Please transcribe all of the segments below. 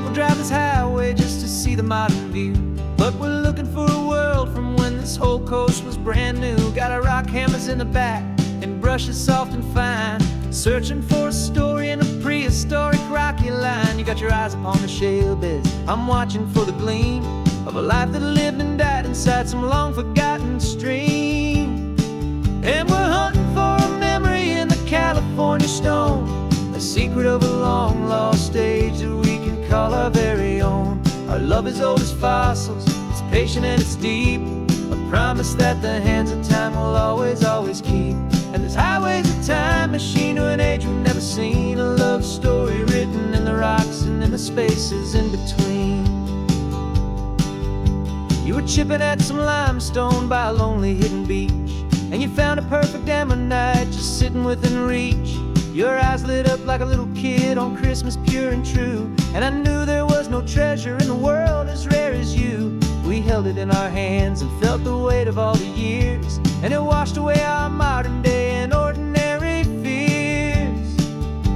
We'll drive this highway just to see the modern view, but we're looking for a world from when this whole coast was brand new. Got our rock hammers in the back and brushes soft and fine, searching for a story in a prehistoric rocky line. You got your eyes upon the shale beds, I'm watching for the gleam of a life that lived and died inside some long forgotten stream. And we're hunting for a memory in the California stone, a secret of a long lost age that we can call our very own. Our love is old as fossils, it's patient and it's deep, a promise that the hands of time will always, always keep. And this highway's a time machine to an age we've never seen, a love story written in the rocks and in the spaces in between. You were chipping at some limestone by a lonely hidden beach, and you found a perfect ammonite just sitting within reach. Your eyes lit up like a little kid on Christmas, pure and true, and I knew there was no treasure in the world as rare as you. We held it in our hands and felt the weight of all the years, and it washed away our modern day and ordinary fears.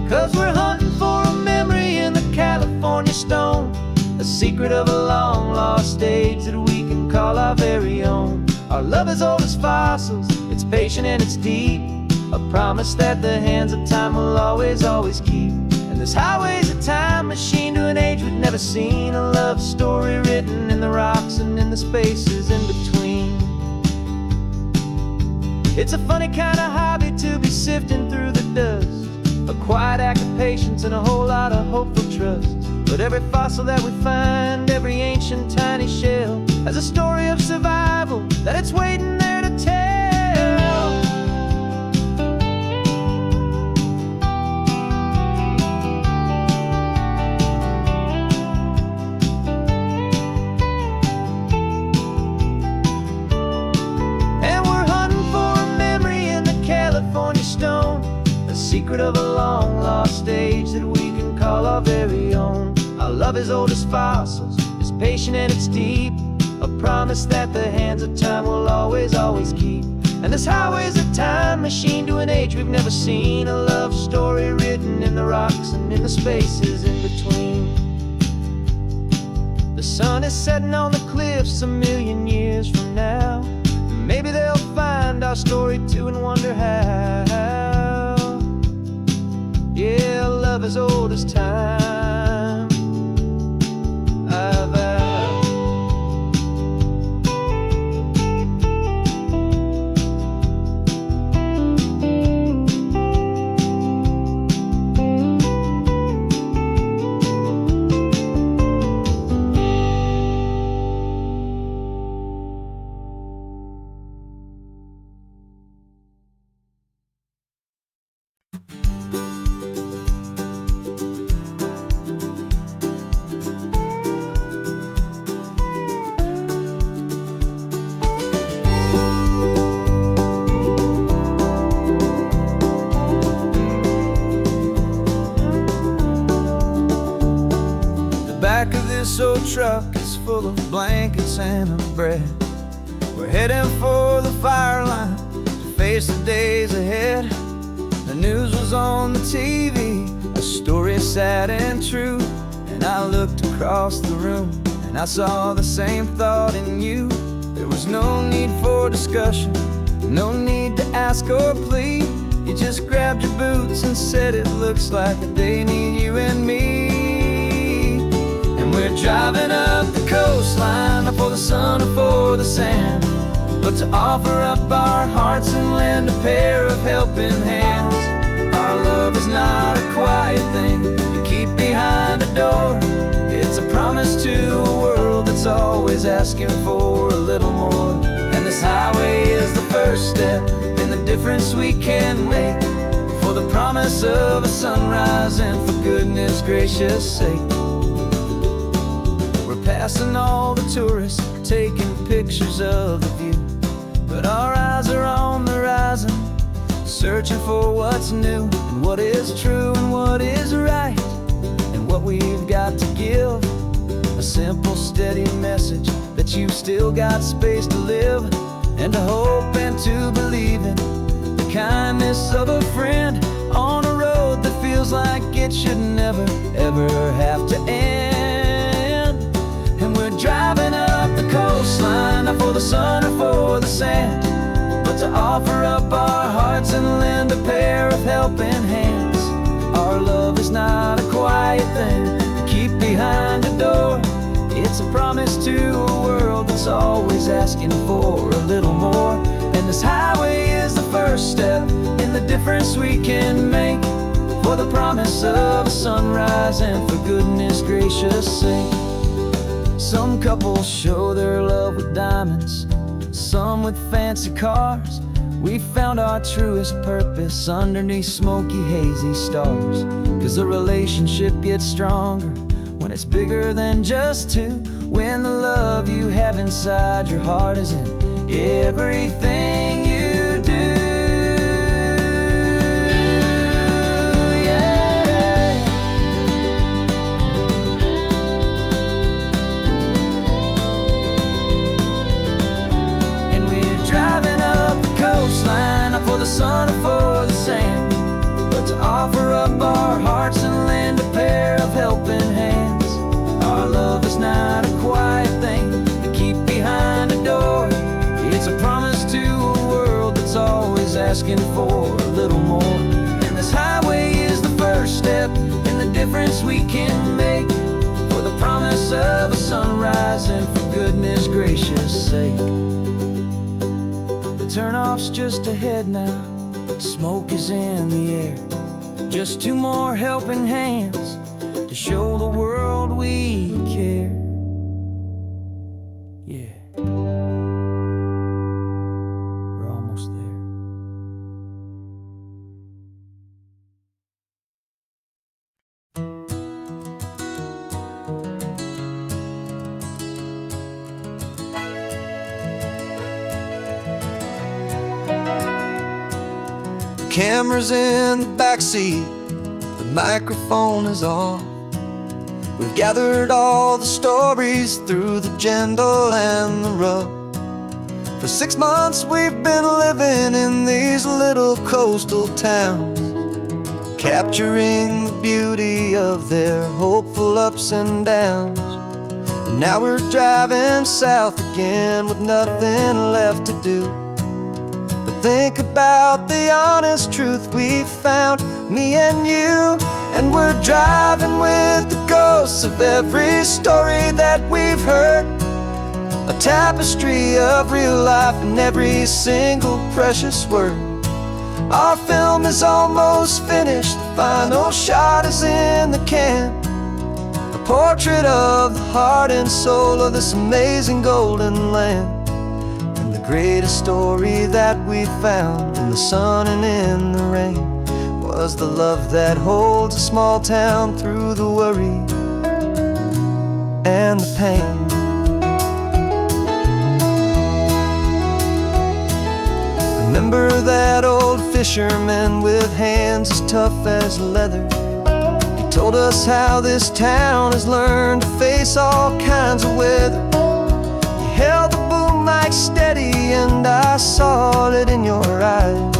'Cause we're hunting for a memory in the California stone, a secret of a long lost age that we can call our very own. Our love is old as fossils, it's patient and it's deep, a promise that the hands of time will always, always keep. And this highway's a time machine to an age we've never seen, a love story written in the rocks and in the spaces in between. It's a funny kind of hobby to be sifting through the dust, a quiet act of patience and a whole lot of hopeful trust. But every fossil that we find, every ancient tiny shell, has a story of survival that it's waiting there to tell. And we're hunting for a memory in the California stone, a secret of a long lost age that we can call our very own. Our love is old as fossils, it's patient and it's deep, a promise that the hands of time will always, always keep. And this highway's a time machine to an age we've never seen, a love story written in the rocks and in the spaces in between. The sun is setting on the cliffs a million years from now, maybe they'll find our story too and wonder how. Yeah, love is old as time. This old truck is full of blankets and of bread. We're heading for the fire line to face the days ahead. The news was on the TV, a story sad and true, and I looked across the room and I saw the same thought in you. There was no need for discussion, no need to ask or plead. You just grabbed your boots and said it looks like they need you and me. We're driving up the coastline, not for the sun or for the sand, but to offer up our hearts and lend a pair of helping hands. Our love is not a quiet thing you keep behind a door. It's a promise to a world that's always asking for a little more. And this highway is the first step in the difference we can make, for the promise of a sunrise and for goodness gracious sake. Passing all the tourists, taking pictures of the view, but our eyes are on the horizon, searching for what's new and what is true and what is right, and what we've got to give. A simple, steady message that you've still got space to live, and to hope and to believe in the kindness of a friend on a road that feels like it should never, ever have to end. offer up our hearts and lend a pair of helping hands. Our love is not a quiet thing to keep behind a door. It's a promise to a world that's always asking for a little more. And this highway is the first step in the difference we can make, for the promise of a sunrise and for goodness gracious sake. Some couples show their love with diamonds, some with fancy cars. We found our truest purpose underneath smoky, hazy stars. 'Cause a relationship gets stronger when it's bigger than just two, when the love you have inside your heart is in everything you do. Not for the sun or for the sand, but to offer up our hearts and lend a pair of helping hands. Our love is not a quiet thing to keep behind a door. It's a promise to a world that's always asking for a little more. And this highway is the first step in the difference we can make, for the promise of a sunrise and for goodness gracious sake. Turn-off's just ahead now, smoke is in the air. Just two more helping hands to show the world we care. Yeah, we're almost there. Camera's in the backseat, the microphone is on. We've gathered all the stories through the gentle and the rough. For 6 months we've been living in these little coastal towns, capturing the beauty of their hopeful ups and downs. And now we're driving south again with nothing left to do. Think about the honest truth we found, me and you. And we're driving with the ghosts of every story that we've heard, a tapestry of real life in every single precious word. Our film is almost finished, the final shot is in the can, a portrait of the heart and soul of this amazing golden land. Greatest story that we found in the sun and in the rain was the love that holds a small town through the worry and the pain. Remember that old fisherman with hands as tough as leather? He told us how this town has learned to face all kinds of weather. He held the boom mic steady and I saw it in your eyes.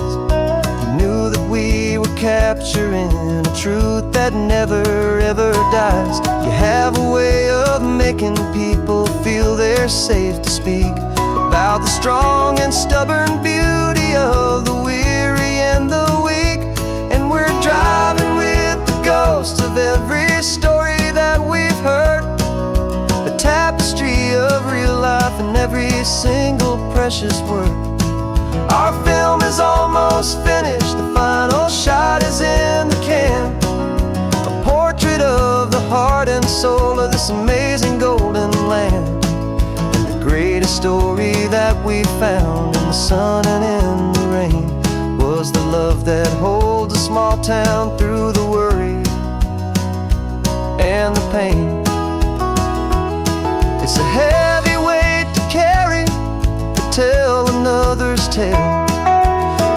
You knew that we were capturing a truth that never ever dies. You have a way of making people feel they're safe to speak about the strong and stubborn beauty of the weary and the weak. And we're driving with the ghosts of every story that we've heard, the tapestry of real life in every single precious word. Our film is almost finished, the final shot is in the can, a portrait of the heart and soul of this amazing golden land. And the greatest story that we found in the sun and in the rain was the love that holds a small town through the worry and the pain. It's a heavy weight to carry, to tell another's tale,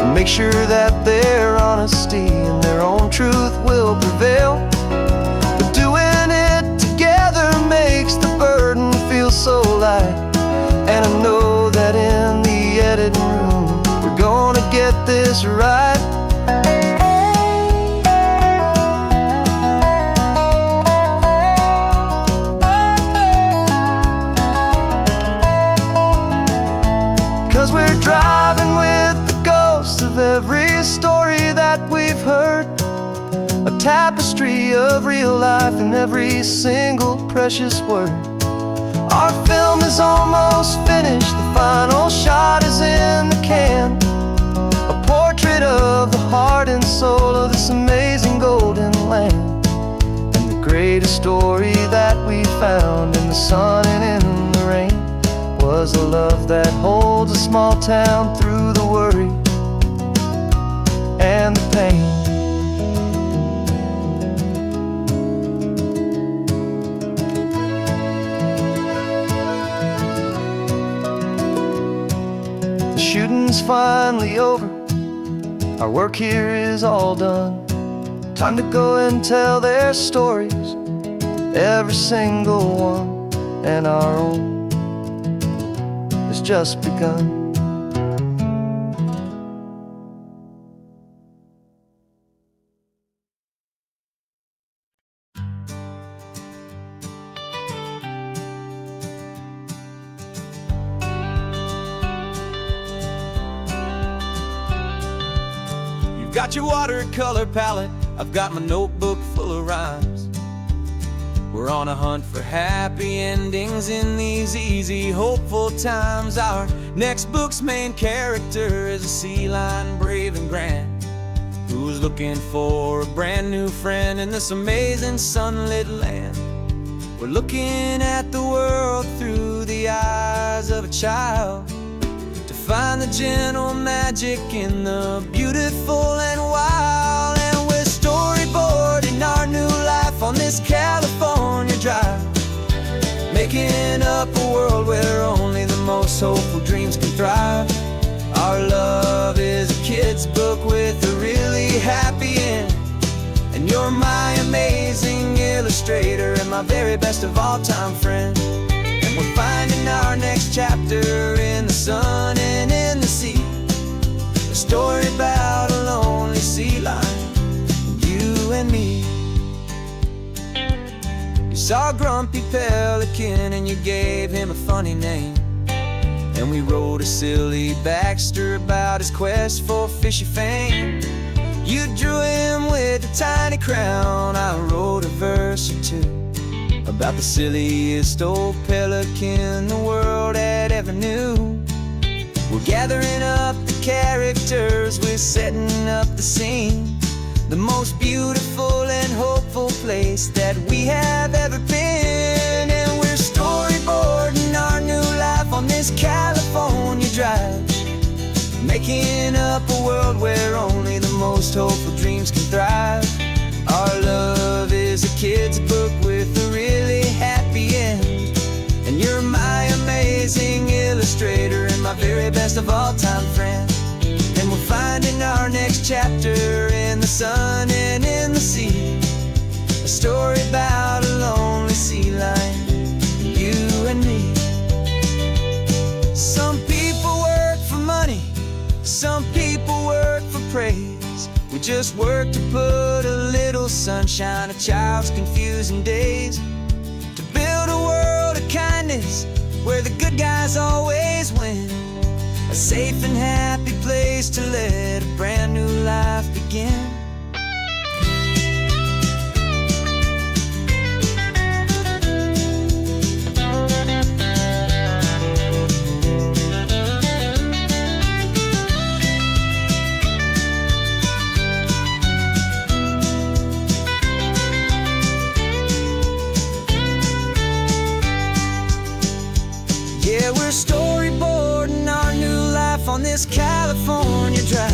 and make sure that their honesty and their own truth will prevail. But doing it together makes the burden feel so light. And I know that in the editing room we're gonna get this right. We're driving with the of real life in every single precious word. Our film is almost finished, the final shot is in the can. A portrait of the heart and soul of this amazing golden land. And the greatest story that we found in the sun and in the rain was a love that holds a small town through the worry and the pain. The shooting's finally over, our work here is all done. Time to go and tell their stories, every single one, and our own has just begun. You've got your watercolor palette, I've got my notebook full of rhymes. We're on a hunt for happy endings in these easy, hopeful times. Our next book's main character is a sea lion, brave and grand, who's looking for a brand new friend in this amazing sunlit land. We're looking at the world through the eyes of a child, to find the gentle magic in the beautiful and wild. And we're storyboarding our new life on this California drive, making up a world where only the most hopeful dreams can thrive. Our love is a kid's book with a really happy end, and you're my amazing illustrator and my very best of all time friend. And we're finding our next chapter in the sun and in the sea, a story about a lonely sea lion, you and me. You saw a grumpy pelican and you gave him a funny name, and we wrote a silly Baxter about his quest for fishy fame. You drew him with a tiny crown, I wrote a verse or two about the silliest old pelican the world had ever knew. We're gathering up the characters, we're setting up the scene, the most beautiful and hopeful place that we have ever been. And we're storyboarding our new life on this California drive, making up a world where only the most hopeful dreams can thrive. Our love is a kid's book with a really happy end, and you're my amazing illustrator and my very best of all time friend. And we're finding our next chapter in the sun and in the sea, a story about a lonely sea lion, you and me. Some people work for money, some people work for praise. We just work to put a little sunshine in a child's confusing days, to build a world of kindness where the good guys always win, a safe and happy place to let a brand new life begin. Yeah, we're storyboarding our new life on this California drive,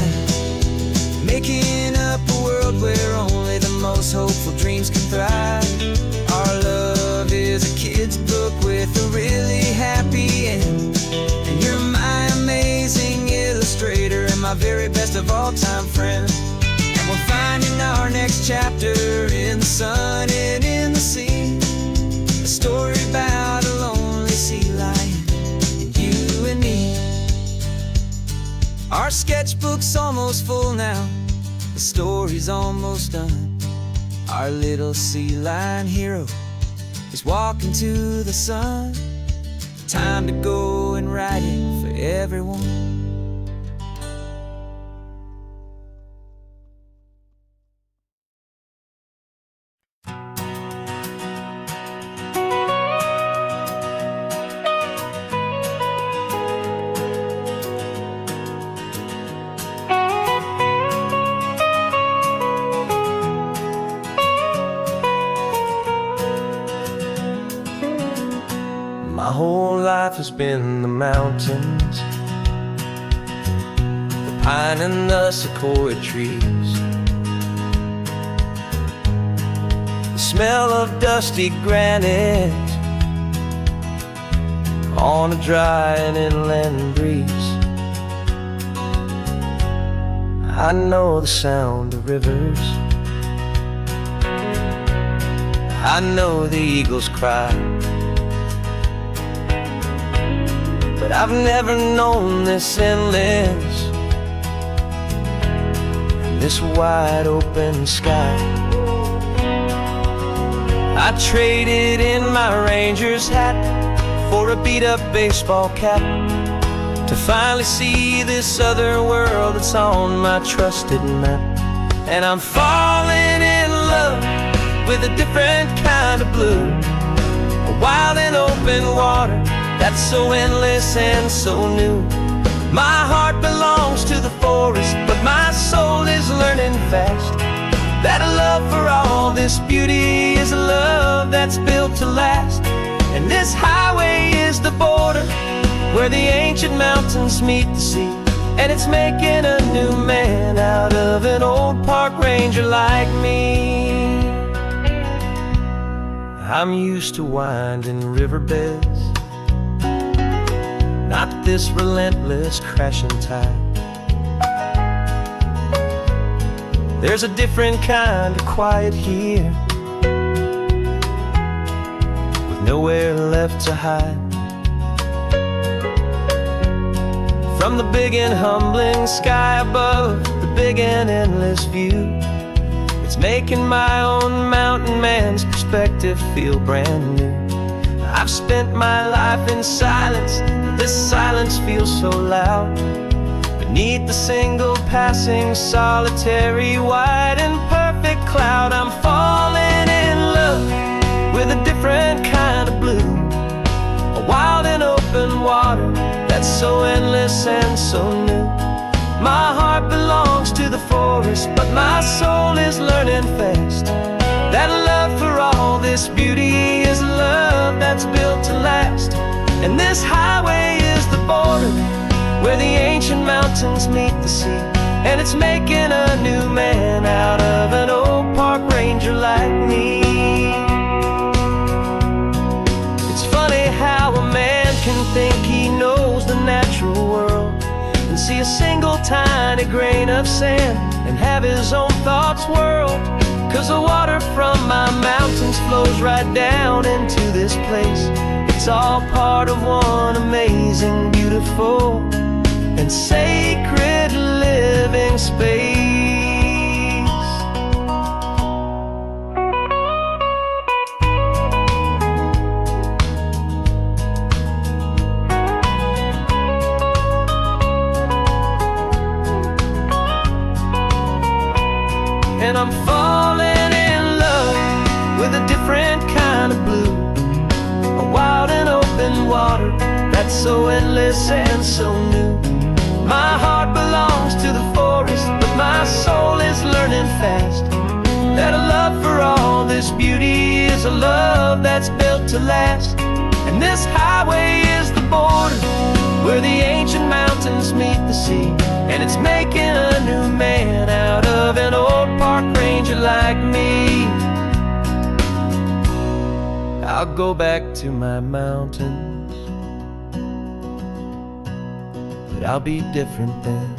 making up a world where only the most hopeful dreams can thrive. Our love is a kid's book with a really happy end, and you're my amazing illustrator and my very best of all time friend. And we're finding our next chapter in the sun and in the sea, a story about a lonely sea lion, and me. Our sketchbook's almost full now, the story's almost done. Our little sea lion hero is walking to the sun. Time to go and write it for everyone. My whole life has been the mountains, the pine and the sequoia trees, the smell of dusty granite on a dry and inland breeze. I know the sound of rivers, I know the eagles cry, but I've never known this endless and this wide open sky. I traded in my Ranger's hat for a beat-up baseball cap to finally see this other world that's on my trusted map. And I'm falling in love with a different kind of blue, a wild and open water that's so endless and so new. My heart belongs to the forest, but my soul is learning fast that a love for all this beauty is a love that's built to last. And this highway is the border where the ancient mountains meet the sea, and it's making a new man out of an old park ranger like me. I'm used to winding riverbeds, not this relentless crashing tide. There's a different kind of quiet here, with nowhere left to hide. From the big and humbling sky above, the big and endless view, it's making my own mountain man's perspective feel brand new. I've spent my life in silence, but this silence feels so loud. Beneath the single passing solitary white and perfect cloud, I'm falling in love with a different kind of blue, a wild and open water that's so endless and so new. My heart belongs to the forest, but my soul is learning fast that love for all this beauty is love that's built to last. And this highway is the border where the ancient mountains meet the sea, and it's making a new man out of an old park ranger like me. It's funny how a man can think he knows the natural world and see a single tiny grain of sand and have his own thoughts whirled. 'Cause the water from my mountains flows right down into this place. It's all part of one amazing, beautiful, and sacred living space. And I'm falling in love with a different kind of blue, a wild and open water that's so endless and so new. My heart belongs to the forest, but my soul is learning fast that a love for all this beauty is a love that's built to last. And this highway is the border where the ancient mountains meet the sea, and it's making a new man out of an old park ranger like me. I'll go back to my mountains, but I'll be different then,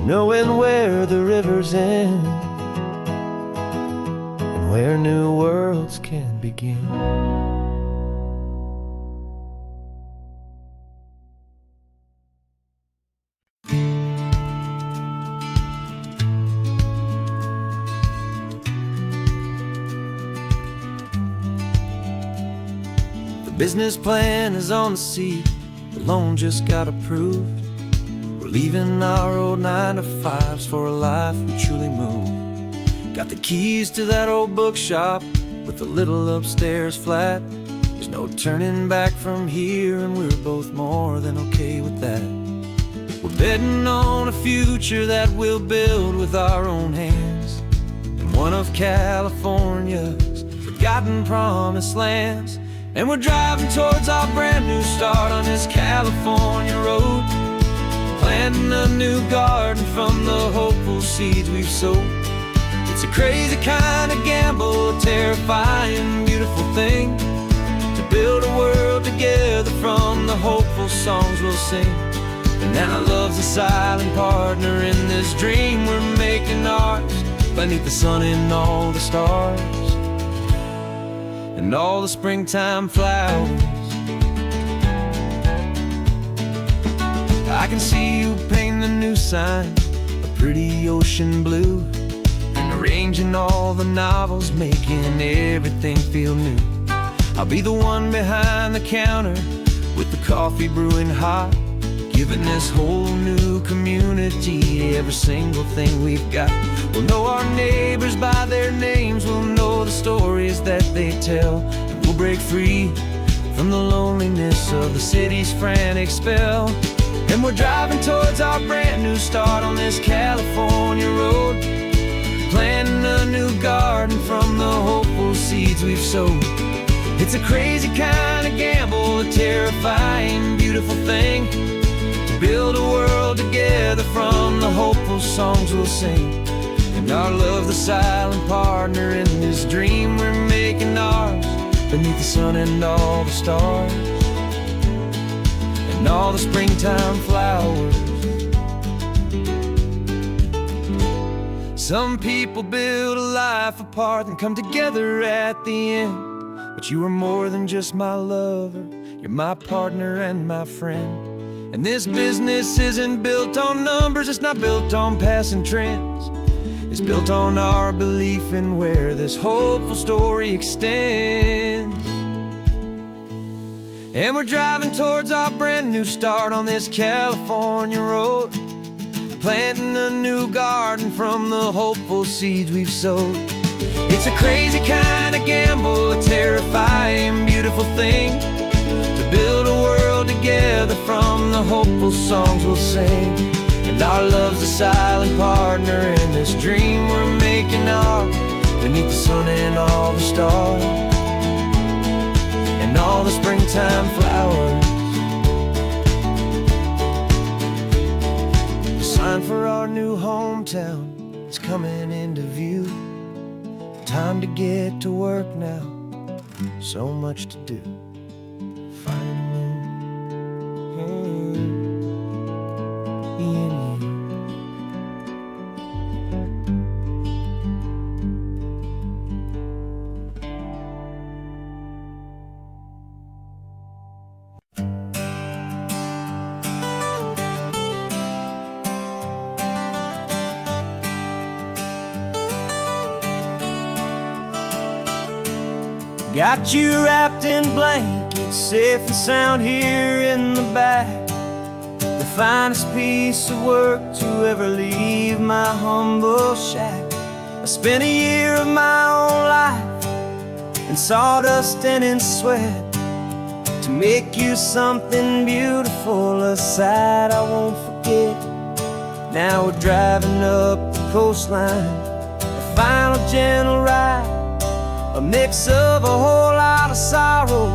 knowing where the rivers end and where new worlds can begin. Business plan is on the seat, the loan just got approved. We're leaving our old 9-to-5s for a life we truly moved. Got the keys to that old bookshop with the little upstairs flat. There's no turning back from here, and we're both more than okay with that. We're betting on a future that we'll build with our own hands, and one of California's forgotten exciting promised lands. And we're driving towards our brand new start on this California road, planting a new garden from the hopeful seeds we've sowed. It's a crazy kind of gamble, a terrifying, beautiful thing, to build a world together from the hopeful songs we'll sing. And now love's a silent partner in this dream we're making ours, beneath the sun and all the stars and all the springtime flowers. I can see you painting a new sign, a pretty ocean blue, and arranging all the novels, making everything feel new. I'll be the one behind the counter with the coffee brewing hot, giving this whole new community every single thing we've got. We'll know our neighbors by their names, we'll know the stories that they tell, and we'll break free from the loneliness of the city's frantic spell. And we're driving towards our brand new start on this California road, planting a new garden from the hopeful seeds we've sowed. It's a crazy kind of gamble, a terrifying, beautiful thing, to build a world together from the hopeful songs we'll sing. And our love's the silent partner in this dream we're making ours, beneath the sun and all the stars and all the springtime flowers. Some people build a life apart and come together at the end, but you are more than just my lover, you're my partner and my friend. And this business isn't built on numbers, it's not built on passing trends, it's built on our belief in where this hopeful story extends. And we're driving towards our brand new start on this California road, planting a new garden from the hopeful seeds we've sowed. It's a crazy kind of gamble, a terrifying, beautiful thing, to build a world together from the hopeful songs we'll sing. And our love's a silent partner in this dream we're making ours, beneath the sun and all the stars and all the springtime flowers. The sign for our new hometown is coming into view. Time to get to work now, so much to do. Finding me and you. Got you wrapped in blankets, safe and sound here in the back. The finest piece of work to ever leave my humble shack. I spent a year of my own life in sawdust and in sweat to make you something beautiful, a sight I won't forget. Now we're driving up the coastline, a final gentle ride, a mix of a whole lot of sorrow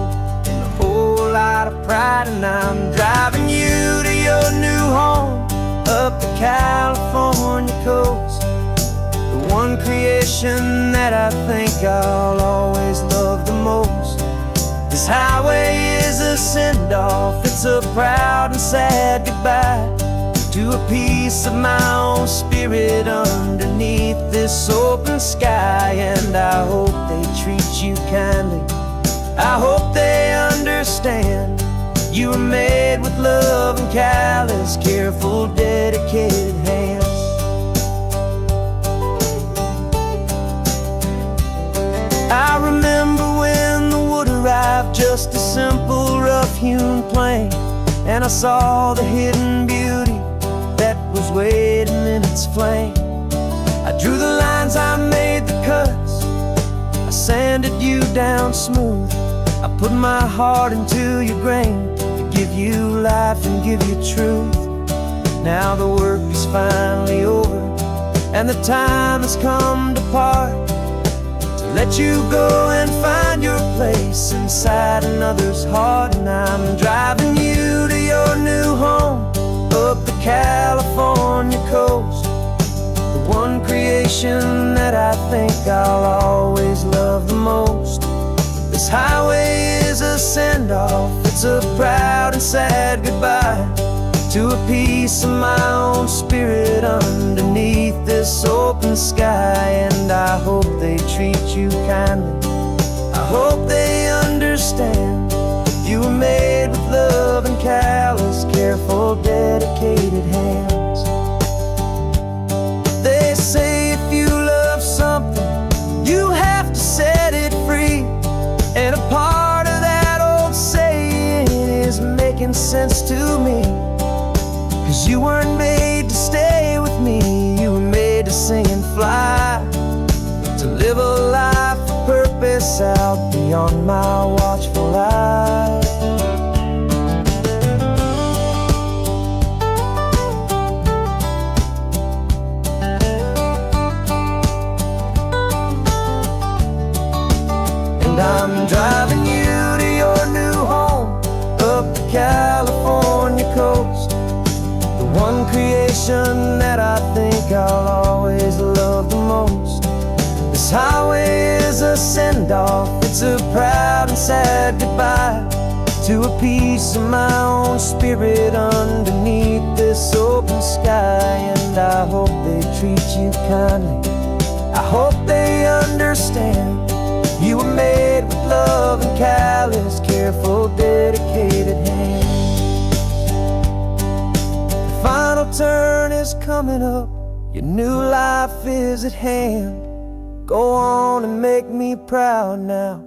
and a whole lot of pride. And I'm driving you to your new home up the California coast, the one creation that I think I'll always love the most. This highway is a send-off, it's a proud and sad goodbye to a piece of my own spirit underneath this open sky. And I hope they treat you kindly, I hope they understand you were made with love and callous, careful, dedicated hands. I remember when the wood arrived, just a simple rough-hewn plank, and I saw the hidden beauty that was waiting in its flame. I drew the lines, I made the cuts, I sanded you down smooth. I put my heart into your grain to give you life and give you truth. Now the work is finally over and the time has come to part, to let you go and find your place inside another's heart. And I'm driving you to your new home up the California coast, the one creation that I think I'll always love the most. This highway is a send-off, it's a proud and sad goodbye to a piece of my own spirit underneath this open sky. And I hope they treat you kindly, I hope they understand you were made with love and callous, careful, dedicated hands. They say if you love something, you have to set it free. And a part of that old saying is making sense to me. 'Cause you weren't made to stay with me, you were made to sing and fly, to live a life of purpose out beyond my watchful eye. And I'm driving you to your new home up the California coast, the one creation that I think I'll always love the most. This highway is a send-off, it's a proud and sad goodbye to a piece of my own spirit underneath this open sky. And I hope they treat you kindly, I hope they understand you were made with love and callous, careful, dedicated hands. The final turn is coming up, your new life is at hand. Go on and make me proud now,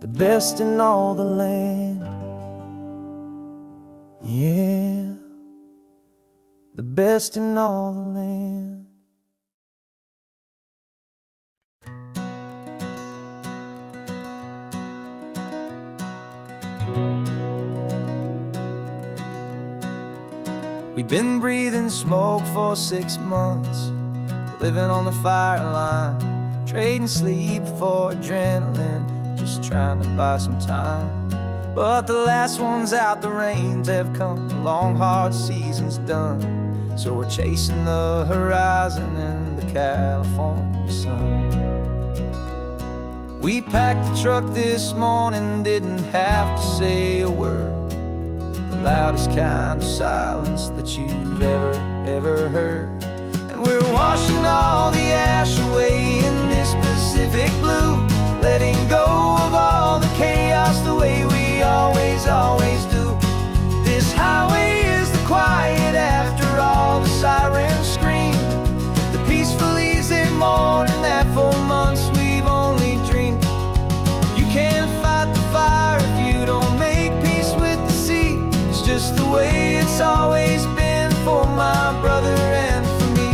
the best in all the land. Yeah, the best in all the land. We've been breathing smoke for 6 months, living on the fire line, trading sleep for adrenaline, just trying to buy some time. But the last one's out, the rains have come, the long hard season's done. So we're chasing the horizon in the California sun. We packed the truck this morning, didn't have to say a word, the loudest kind of silence that you've ever heard. And we're washing all the ash away in this Pacific blue, letting go of all the chaos the way we always do. This highway is the quiet after all the sirens scream, the peaceful easy morning that for months we've only dreamed. You can't fight the fire if you don't make peace with the sea. It's just the way it's always been for my brother and for me.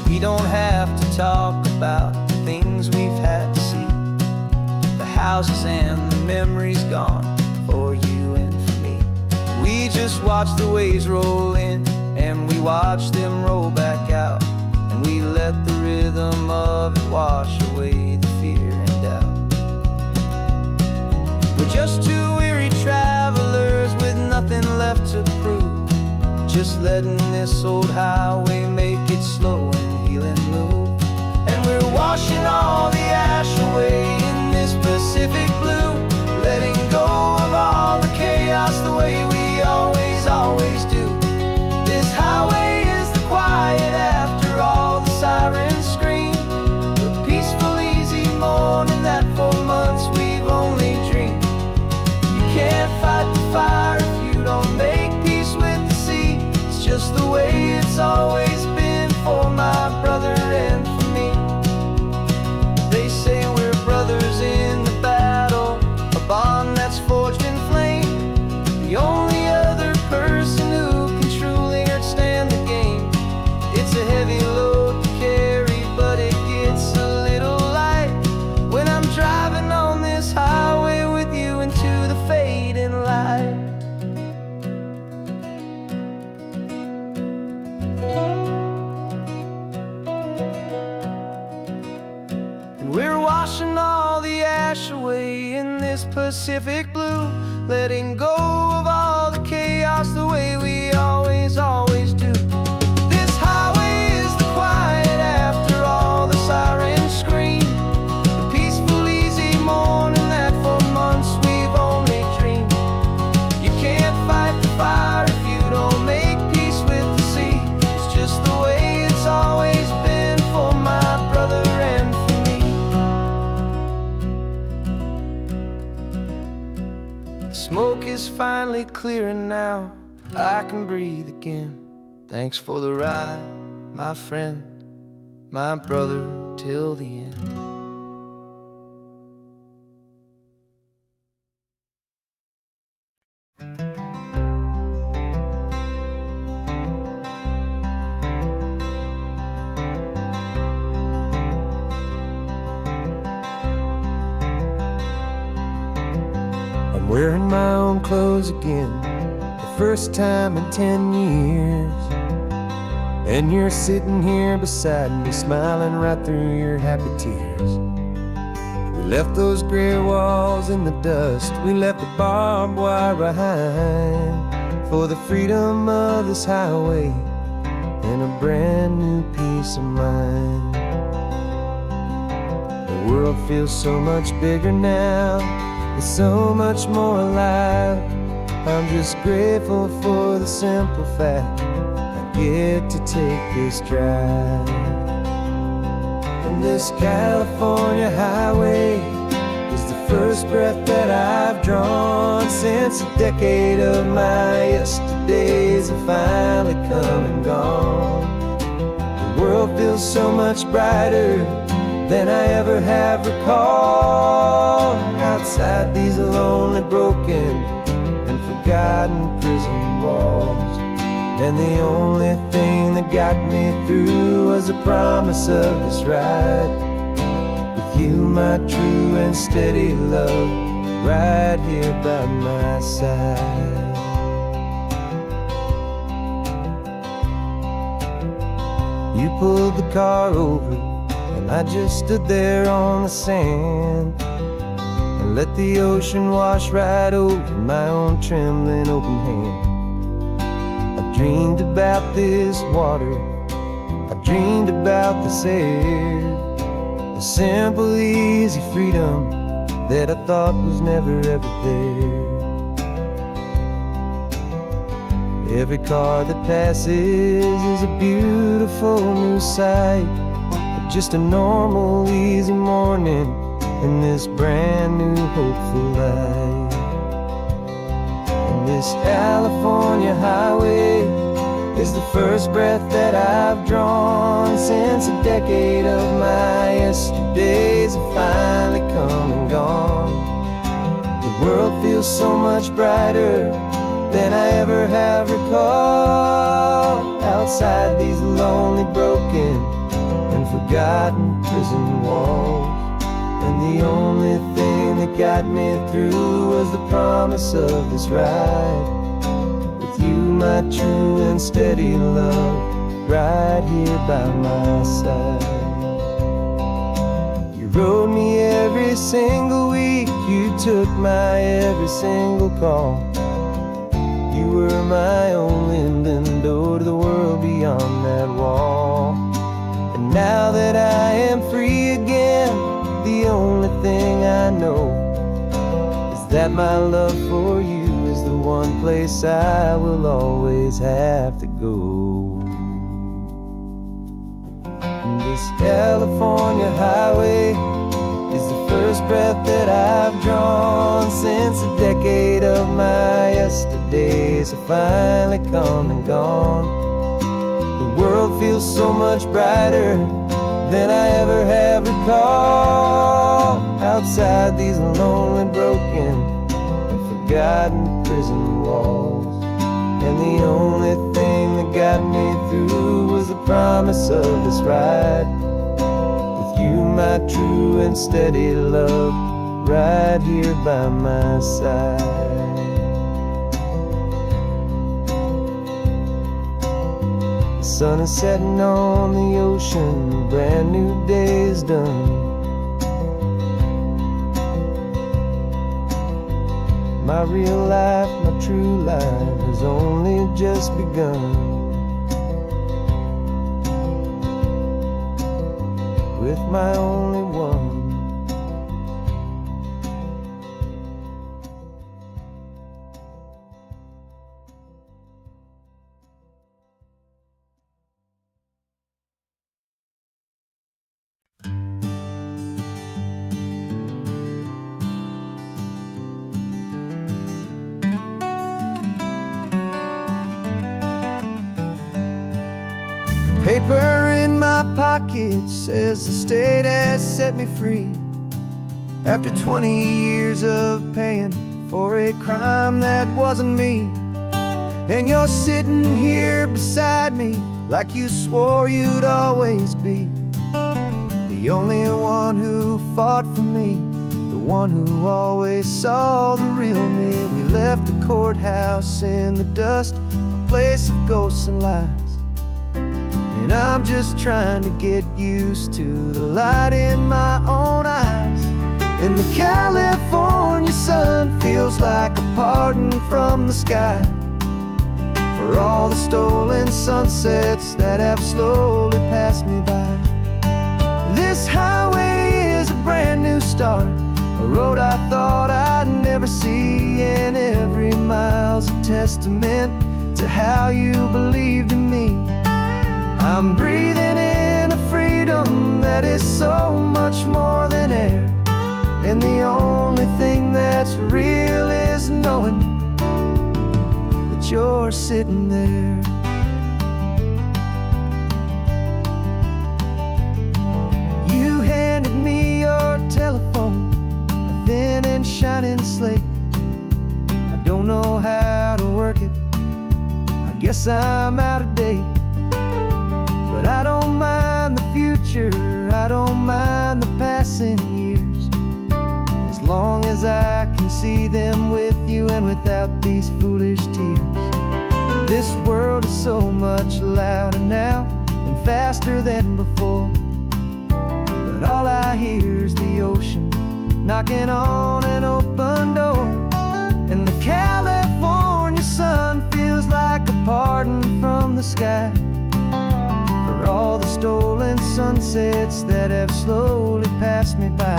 We don't have to talk about the things we've had to see, the houses and the memories gone for you and for me. We just watch the waves roll in and we watch them roll back out, and we let the rhythm of it wash away the fear and doubt. We're just two weary travelers with nothing left to prove, just letting this old highway make it slow and heal and move. And we're washing all the ash away in this Pacific blue, letting go of all the chaos the way we always do. This highway is the quiet after all the sirens scream, the peaceful easy morning that for months we've only dreamed. You can't fight the fire if you don't make peace with the sea. It's just the way it's always been for my washing all the ash away in this Pacific blue, letting go of all the chaos the way we always do. This highway is the quiet after all the sirens scream, the peaceful, easy morning that for months we've only dreamed. You can't fight the fire if you don't make peace with the sea. It's just the way it's always been for my brother and for me. The smoke is finally clearing now, I can breathe again. Thanks for the ride, my friend, my brother, till the end. I'm wearing my own clothes again, the first time in 10 years. And you're sitting here beside me, smiling right through your happy tears. We left those gray walls in the dust, we left the barbed wire behind, for the freedom of this highway and a brand new peace of mind. The world feels so much bigger now, it's so much more alive. I'm just grateful for the simple fact I get to take this drive. And this California highway is the first breath that I've drawn since a decade of my yesterdays have finally come and gone. The world feels so much brighter than I ever have recalled. Outside these lonely, broken, and forgotten prison walls, and the only thing that got me through was the promise of this ride with you, my true and steady love, right here by my side. You pulled the car over and I just stood there on the sand and let the ocean wash right over my own trembling open hand. I dreamed about this water, I dreamed about this air, the simple, easy freedom that I thought was never ever there. Every car that passes is a beautiful new sight, but just a normal, easy morning in this brand new, hopeful life. And this California highway is the first breath that I've drawn since a decade of my yesterdays have finally come and gone. The world feels so much brighter than I ever have recalled. Outside these lonely, broken, and forgotten prison walls, and the only thing that got me through was the promise of this ride with you, my true and steady love, right here by my side. You rode me every single week, you took my every single call. You were my only window to the world beyond that wall. And now that I am free again, the only thing I know is that my love for you is the one place I will always have to go. And this California highway is the first breath that I've drawn since a decade of my yesterdays have finally come and gone. The world feels so much brighter than I ever have recalled. Outside these lonely, broken, and forgotten prison walls, and the only thing that got me through was the promise of this ride with you, my true and steady love, right here by my side. The sun is setting on the ocean, a brand new day is done. My real life, my true life has only just begun. With my only one. Paper in my pocket says the state has set me free after 20 years of paying for a crime that wasn't me. And you're sitting here beside me like you swore you'd always be the only one who fought for me, the one who always saw the real me. We left the courthouse in the dust, a place of ghosts and lies. And I'm just trying to get used to the light in my own eyes. And the California sun feels like a pardon from the sky for all the stolen sunsets that have slowly passed me by. This highway is a brand new start, a road I thought I'd never see, and every mile's a testament to how you believed in me. I'm breathing in a freedom that is so much more than air, and the only thing that's real is knowing that you're sitting there. You handed me your telephone, a thin and shining slate. I don't know how to work it, I guess I'm out of date. But I don't mind the future, I don't mind the passing years, as long as I can see them with you and without these foolish tears. This world is so much louder now and faster than before, but all I hear is the ocean knocking on an open door. And the California sun feels like a pardon from the sky for all the stolen sunsets that have slowly passed me by.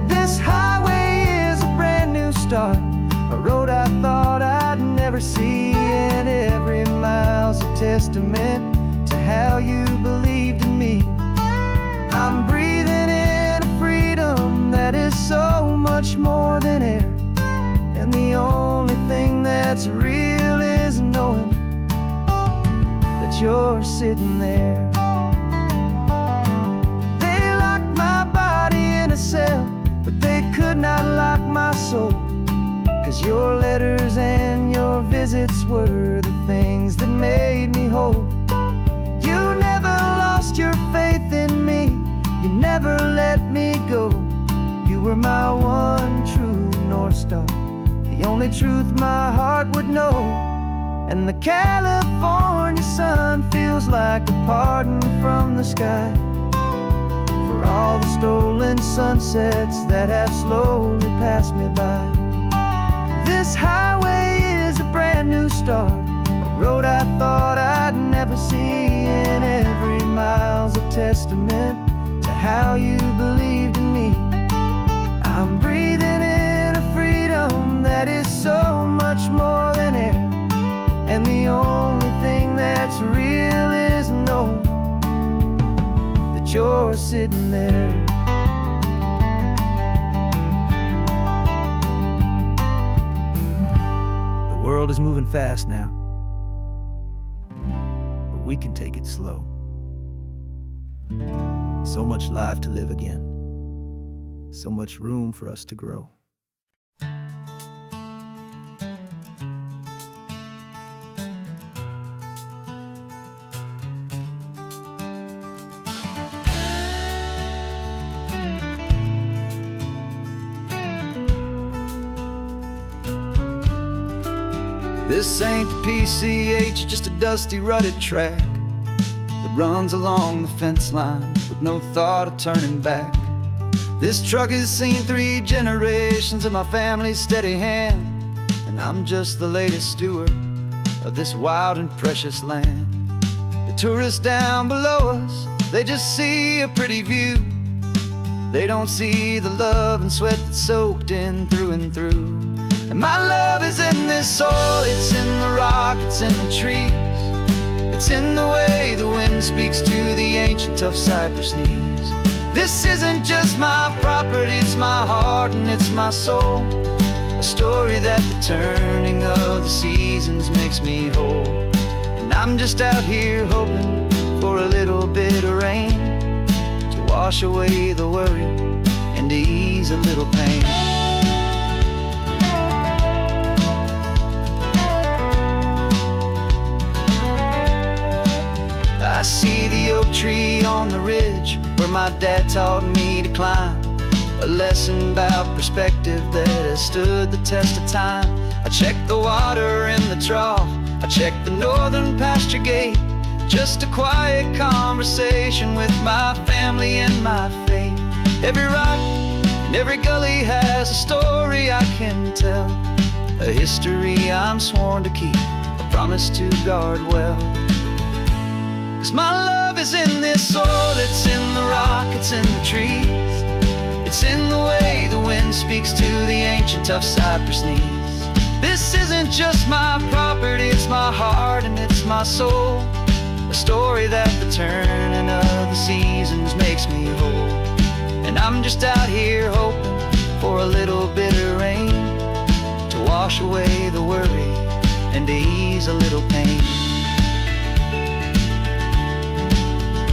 This highway is a brand new start, a road I thought I'd never see, and every mile's a testament to how you believed in me. I'm breathing in a freedom that is so much more than air, and the only thing that's real is knowing that you're sitting there. They locked my body in a cell, but they could not lock my soul, 'cause your letters and your visits were the things that made me whole. You never lost your faith in me, you never let me go. You were my one true North Star, the only truth my heart would know. And the California sun feels like a pardon from the sky for all the stolen sunsets that have slowly passed me by. This highway is a brand new start, a road I thought I'd never see, and every mile's a testament to how you believed in me. I'm breathing in a freedom that is so much more than air, and the only thing that's real is knowing that you're sitting there. The world is moving fast now, but we can take it slow. So much life to live again, so much room for us to grow. This ain't the PCH, just a dusty, rutted track that runs along the fence line with no thought of turning back. This truck has seen 3 generations of my family's steady hand, and I'm just the latest steward of this wild and precious land. The tourists down below us, they just see a pretty view. They don't see the love and sweat that's soaked in through and through. And my love is in this soil, it's in the rock, it's in the trees. It's in the way the wind speaks to the ancient tough cypress knees. This isn't just my property, it's my heart and it's my soul. A story that the turning of the seasons makes me whole. And I'm just out here hoping for a little bit of rain to wash away the worry and to ease a little pain. I see the oak tree on the ridge where my dad taught me to climb. A lesson about perspective that has stood the test of time. I check the water in the trough, I check the northern pasture gate. Just a quiet conversation with my family and my faith. Every rock and every gully has a story I can tell. A history I'm sworn to keep, a promise to guard well. 'Cause my love is in this soil, it's in the rock, it's in the trees. It's in the way the wind speaks to the ancient tough cypress knees. This isn't just my property, it's my heart and it's my soul. A story that the turning of the seasons makes me whole. And I'm just out here hoping for a little bit of rain to wash away the worry and to ease a little pain.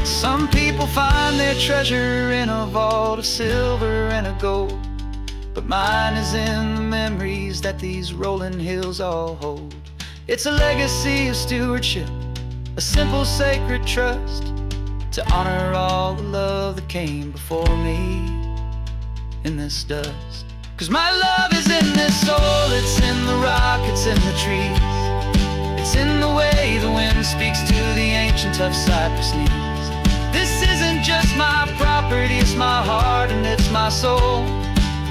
Some people find their treasure in a vault of silver and of gold, but mine is in the memories that these rolling hills all hold. It's a legacy of stewardship, a simple sacred trust, to honor all the love that came before me in this dust. 'Cause my love is in this soul, it's in the rock, it's in the trees. It's in the way the wind speaks to the ancient tough cypress knees. This isn't just my property, it's my heart and it's my soul.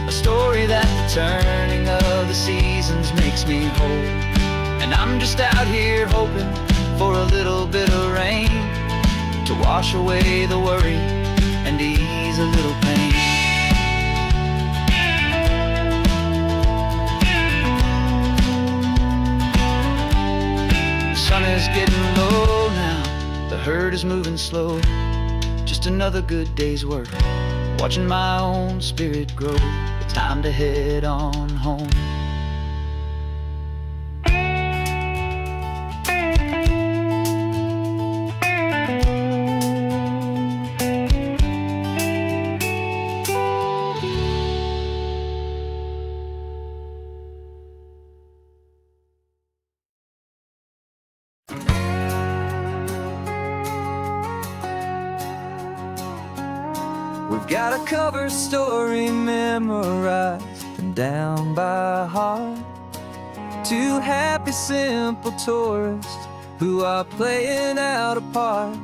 A story that the turning of the seasons makes me whole. And I'm just out here hoping for a little bit of rain to wash away the worry and ease a little pain. The sun is getting low now, the herd is moving slow. Just another good day's work, watching my own spirit grow. Time to head on home. We've got a cover story memorized and down by heart. 2 happy, simple tourists who are playing out a part.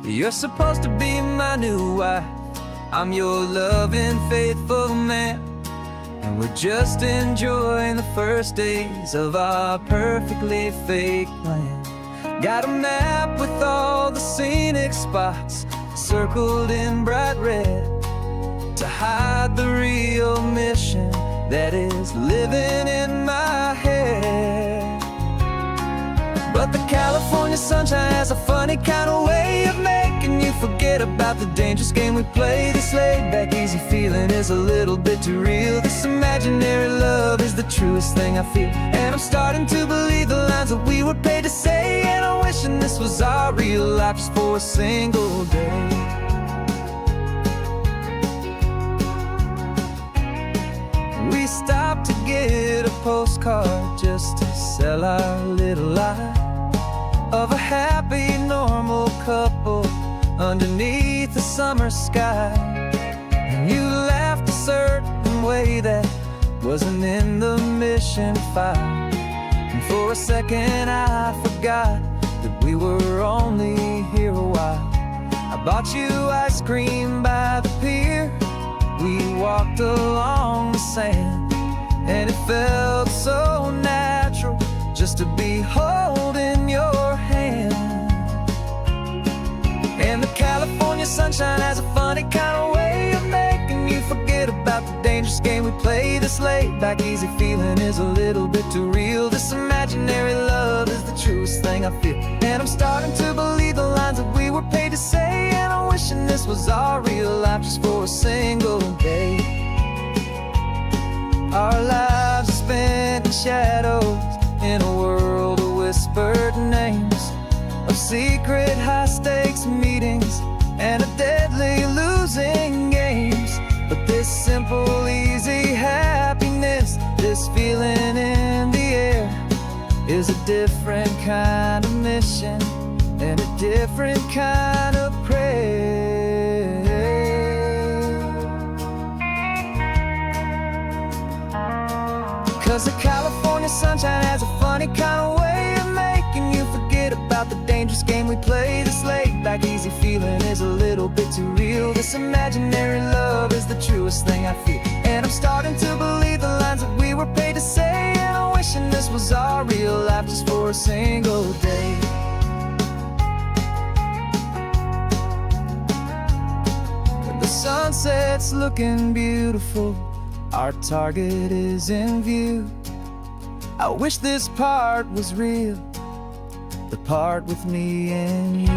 You're supposed to be my new wife, I'm your loving, faithful man. And we're just enjoying the first days of our perfectly fake plan. Got a map with all the scenic spots circled in bright red to hide the real mission that is living in my head. But the California sunshine has a funny kind of way of making you forget about the dangerous game we play. This laid-back, easy feeling is a little bit too real. This imaginary love is the truest thing I feel. And I'm starting to believe the lines that we were paid to say. And I'm wishing this was our real life just for a single day. We stopped to get a postcard just to sell our little lie of a happy, normal couple underneath the summer sky. And you laughed a certain way that wasn't in the mission file. And for a second I forgot that we were only here a while. I bought you ice cream by the pier, we walked along the sand, and it felt so natural just to be holding your hand. And the California sunshine has a funny kind of way of making you forget about the dangerous game we played. This laid back easy feeling is a little bit too real. This imaginary love is the truest thing I feel, and I'm starting to believe the lines that we were paid to say. And I'm wishing this was our real life just for a single day. Our lives are spent in shadows, in a world of whispered names, of secret high-stakes meetings and of deadly losing games. But this simple, easy happiness, this feeling in the air, is a different kind of mission and a different kind of prayer. 'Cause the California sunshine has a funny kind of way of making you forget about the dangerous game we play. This laid back easy feeling is a little bit too real. This imaginary love is the truest thing I feel, and I'm starting to believe the lines that we were paid to say. And I'm wishing this was our real life just for a single day. When the sunset's looking beautiful, our target is in view. I wish this part was real, the part with me and you.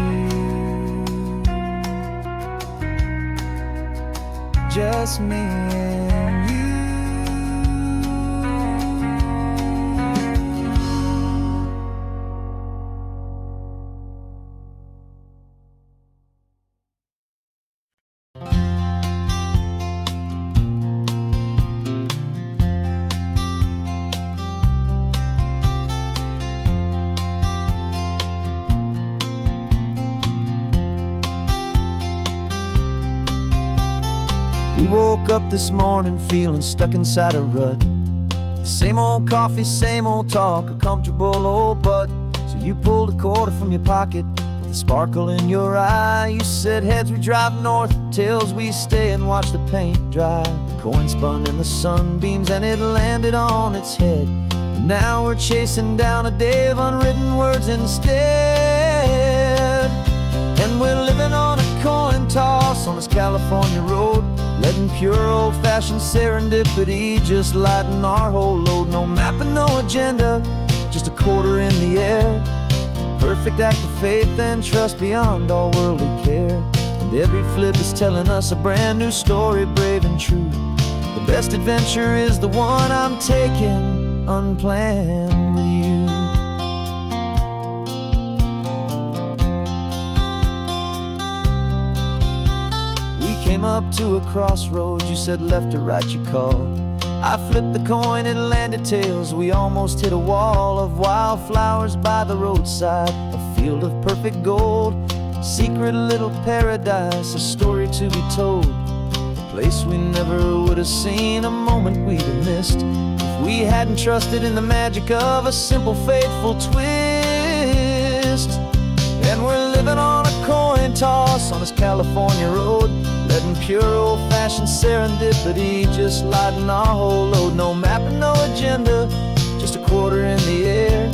Just me and you. We woke up this morning feeling stuck inside a rut. Same old coffee, same old talk, a comfortable old butt. So you pulled a quarter from your pocket with a sparkle in your eye. You said heads we drive north, tails we stay and watch the paint dry. The coin spun in the sunbeams and it landed on its head. And now we're chasing down a day of unwritten words instead. And we're living on a coin toss on this California road, letting pure old-fashioned serendipity just lighten our whole load. No map and no agenda, just a quarter in the air. Perfect act of faith and trust beyond all worldly care. And every flip is telling us a brand new story, brave and true. The best adventure is the one I'm taking, unplanned with you. Came up to a crossroads, you said left or right you called. I flipped the coin, it landed tails. We almost hit a wall of wildflowers by the roadside, a field of perfect gold, secret little paradise, a story to be told. A place we never would have seen, a moment we'd have missed if we hadn't trusted in the magic of a simple, faithful twist. And we're living on a coin toss on this California road, letting pure old-fashioned serendipity just lighten our whole load. No map and no agenda, just a quarter in the air.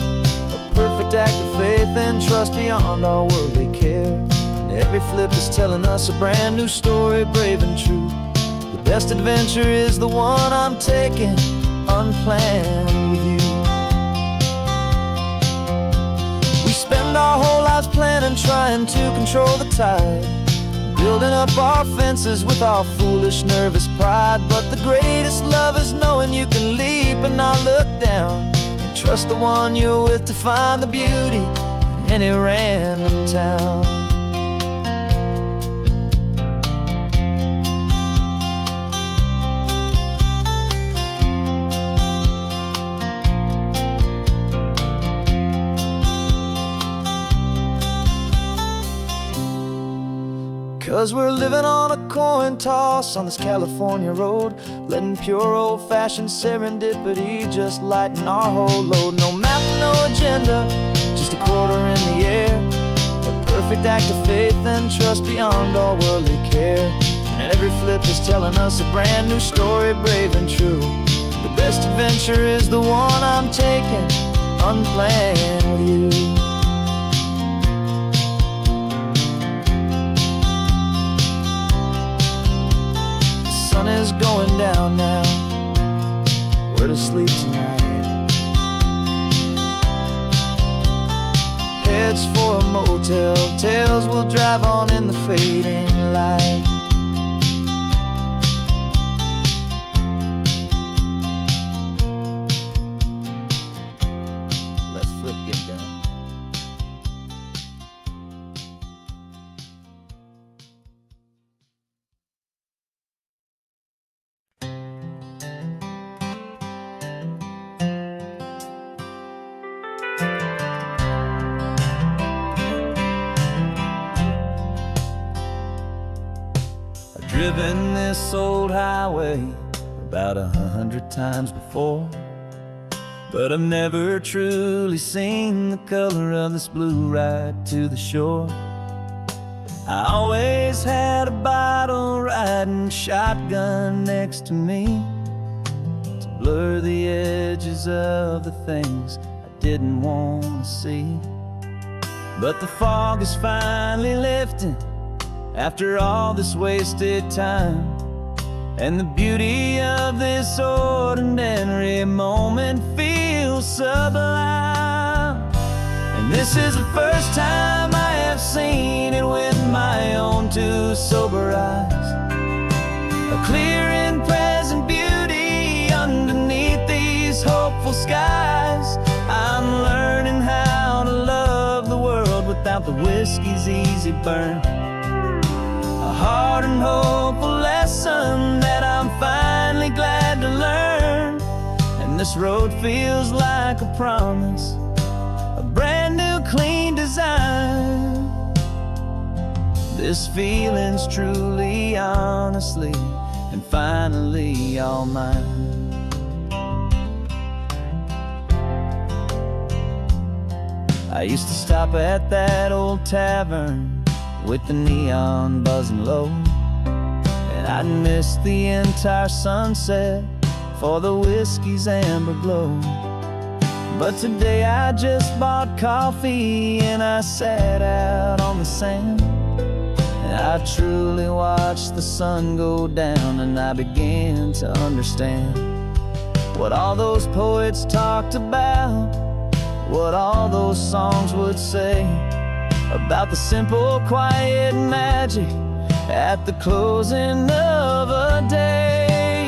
A perfect act of faith and trust beyond our worldly care. And every flip is telling us a brand new story, brave and true. The best adventure is the one I'm taking, unplanned with you. We spend our whole lives planning, trying to control the tide, building up our fences with our foolish, nervous pride. But the greatest love is knowing you can leap and not look down, and trust the one you're with to find the beauty in any random town. 'Cause we're living on a coin toss on this California road, letting pure old-fashioned serendipity just lighten our whole load. No map, no agenda, just a quarter in the air. A perfect act of faith and trust beyond all worldly care. And every flip trip is telling us a brand new story, brave and true. The best adventure is the one I'm taking, unplanned with you. The sun is going down now, we're to sleep tonight. Heads for a motel, tails will drive on in the fading light. Let's flip get done. Driven this old highway about 100 times before, but I've never truly seen the color of this blue ride to the shore. I always had a bottle riding shotgun next to me to blur the edges of the things I didn't want to see. But the fog is finally lifting after all this wasted time, and the beauty of this ordinary moment feels sublime. And this is the first time I have seen it with my own two sober eyes, a clear and present beauty underneath these hopeful skies. I'm learning how to love the world without the whiskey's easy burn, a hard and hopeful lesson that I'm finally glad to learn. And this road feels like a promise, a brand new clean design. This feeling's truly, honestly, and finally all mine. I used to stop at that old tavern with the neon buzzing low, and I'd miss the entire sunset for the whiskey's amber glow. But today I just bought coffee and I sat out on the sand, and I truly watched the sun go down, and I began to understand what all those poets talked about, what all those songs would say about the simple, quiet magic at the closing of a day.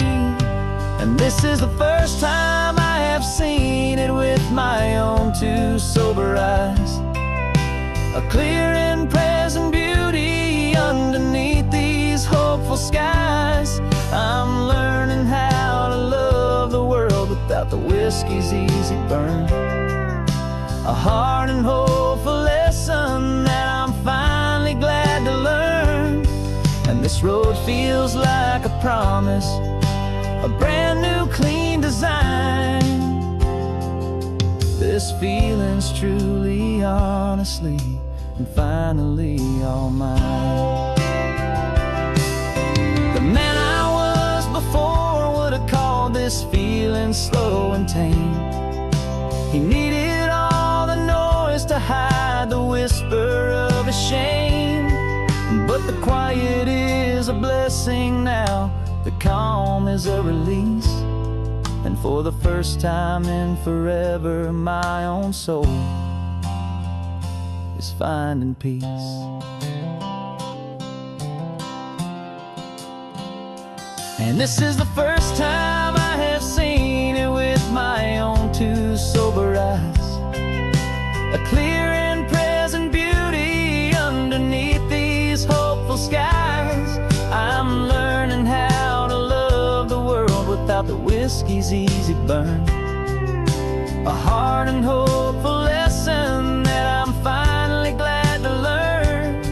And this is the first time I have seen it with my own two sober eyes, a clear and present beauty underneath these hopeful skies. I'm learning how to love the world without the whiskey's easy burn, a hard and hopeful lesson that I'm finally glad to learn. And this road feels like a promise, a brand new clean design. This feeling's truly, honestly, and finally all mine. The man I was before would have called this feeling slow and tame. He needed all the noise to hide the whisper of a shame, but the quiet is a blessing now, the calm is a release, and for the first time in forever my own soul is finding peace. And this is the first time I have seen it with my own two sober eyes, a clear and present beauty underneath these hopeful skies. I'm learning how to love the world without the whiskey's easy burn, a hard and hopeful lesson that I'm finally glad to learn.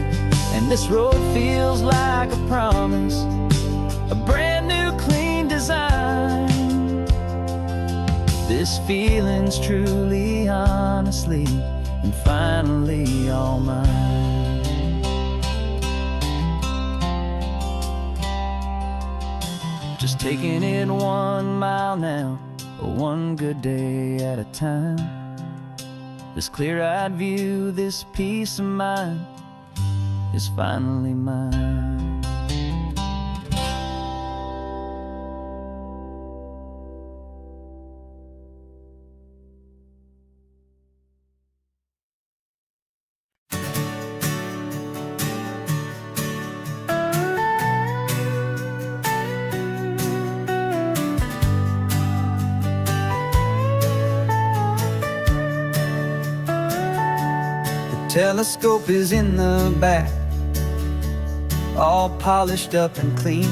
And this road feels like a promise, a brand new clean design. This feeling's truly, honestly, and finally all mine. just taking it 1 mile now, one good day at a time. This clear-eyed view, this peace of mind is finally mine. Telescope is in the back, all polished up and clean.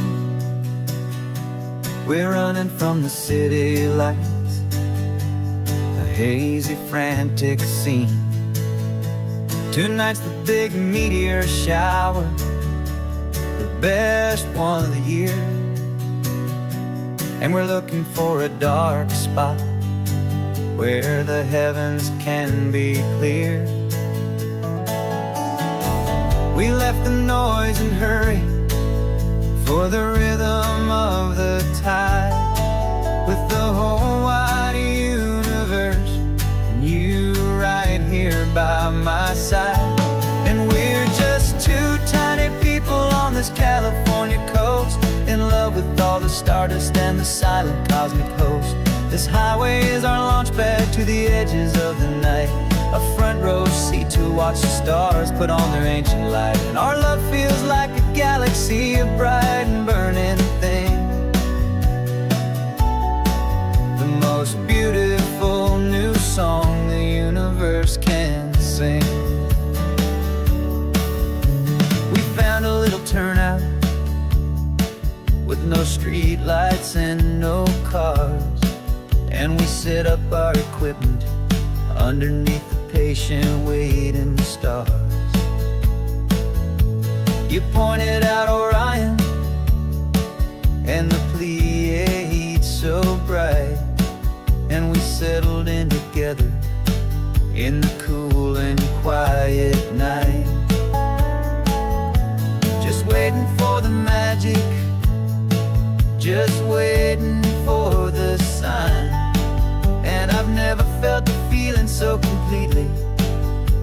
We're running from the city lights, a hazy, frantic scene. Tonight's the big meteor shower, the best one of the year. And we're looking for a dark spot where the heavens can be clear. We left the noise and hurry for the rhythm of the tide, with the whole wide universe and you right here by my side. And we're just two tiny people on this California coast, in love with all the stardust and the silent cosmic host. This highway is our launch pad to the edges of the night, a front row seat to watch the stars put on their ancient light. And our love feels like a galaxy, a bright and burning thing, the most beautiful new song the universe can sing. We found a little turnout with no street lights and no cars, and we set up our equipment underneath the patient waiting stars. You pointed out Orion and the Pleiades so bright, and we settled in together in the cool and quiet night, just waiting for the magic, just waiting for the sign. And I've never felt the feeling so completely